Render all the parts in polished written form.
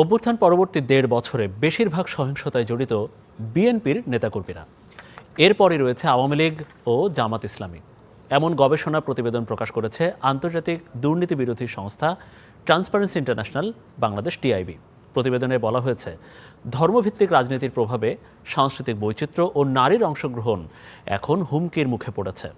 অভ্যুত্থান পরবর্তী ১.৫ বছরে বেশিরভাগ সহিংসতায় জড়িত বিএনপির নেতাকর্মীরা। এরপরই রয়েছে আওয়ামী লীগ ও জামাত ইসলামী। এমন গবেষণা প্রতিবেদন প্রকাশ করেছে আন্তর্জাতিক দুর্নীতি বিরোধী সংস্থা ট্রান্সপারেন্সি ইন্টারন্যাশনাল বাংলাদেশ টিআইবি। প্রতিবেদনে বলা হয়েছে, ধর্মভিত্তিক রাজনীতির প্রভাবে সাংস্কৃতিক বৈচিত্র্য ও নারীর অংশগ্রহণ এখন হুমকির মুখে পড়েছে।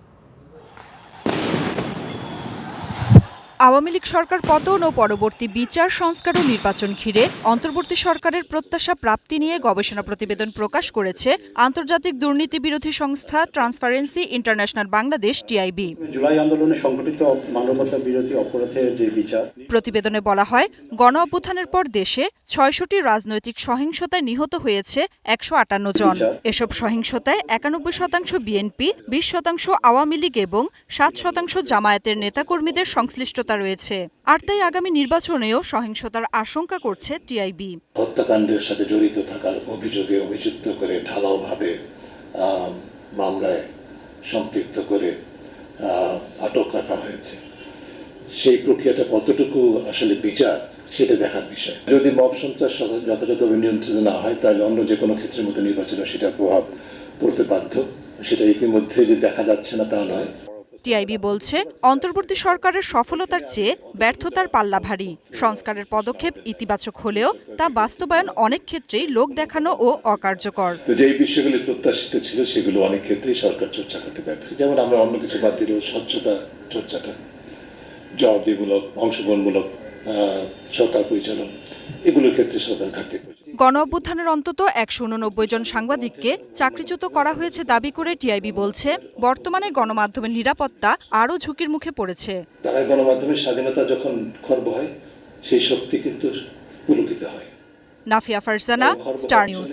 আওয়ামী লীগ সরকার পতন ও পরবর্তী বিচার সংস্কার ও নির্বাচন ঘিরে অন্তর্বর্তী সরকারের প্রত্যাশা প্রাপ্তি নিয়ে গবেষণা প্রতিবেদন প্রকাশ করেছে আন্তর্জাতিক দুর্নীতি বিরোধী সংস্থা transparency international Bangladesh TIB. July আন্দোলনে সংঘটিত মানবতা বিরোধী অপরাধের যে বিচার, প্রতিবেদনে বলা হয়, গণ অভ্যুত্থানের পর দেশে ৬০টি রাজনৈতিক সহিংসতায় নিহত হয়েছে ১৫৮ জন। এসব সহিংসতায় ৯১% বিএনপি, ২০% আওয়ামী লীগ এবং ৭% জামায়াতের নেতাকর্মীদের সংশ্লিষ্টতা রয়েছে। আর তাই আগামী নির্বাচনেও সহিংসতার আশঙ্কা করছে টিআইবি। হত্যাকাণ্ডের সাথে জড়িত থাকার অভিযোগে অভিযুক্ত করে ঢালাওভাবে মামলায় সম্পৃক্ত করে আটক রাখা হয়েছে। সেই প্রক্রিয়াটা কতটুকু আসলে বিচার, সেটা দেখার বিষয়। যদি মব সন্ত্রাস যথাযথভাবে নিয়ন্ত্রিত না হয়, তাহলে অন্য যে কোনো ক্ষেত্রের মতো নির্বাচনে সেটার প্রভাব পড়তে বাধ্য। সেটা ইতিমধ্যে যে দেখা যাচ্ছে না তা নয়। টিআইবি বলছে, অন্তর্বর্তী সরকারের সফলতার চেয়ে ব্যর্থতার পাল্লা ভারী। সংস্কারের পদক্ষেপ ইতিবাচক হলেও তা বাস্তবায়ন অনেক ক্ষেত্রেই লোক দেখানো ও অকার্যকর। তো যেই বিষয়গুলি প্রত্যাশিত ছিল সেগুলো অনেক ক্ষেত্রেই সরকার চর্চা করতে ব্যর্থ। যেমন আমরা অন্য কিছু বাদ দিলেও স্বচ্ছতা চর্চাটা, জবাবদিহিমূলক, অংশগ্রহণমূলক সরকার পরিচালনা, এগুলোর ক্ষেত্রে সরকার ঘাটতি। গণ অভ্যুত্থানের অন্তত ১৮৯ জন সাংবাদিককে চাকরিচ্যুত করা হয়েছে দাবি করে টিআইবি বলছে, বর্তমানে গণমাধ্যমের নিরাপত্তা আরও ঝুঁকির মুখে পড়েছে। তারা গণমাধ্যমের স্বাধীনতা যখন খর্ব হয়, সেই শক্তি কিন্তু পুলকিত হয়। Nafia Farzana, star news.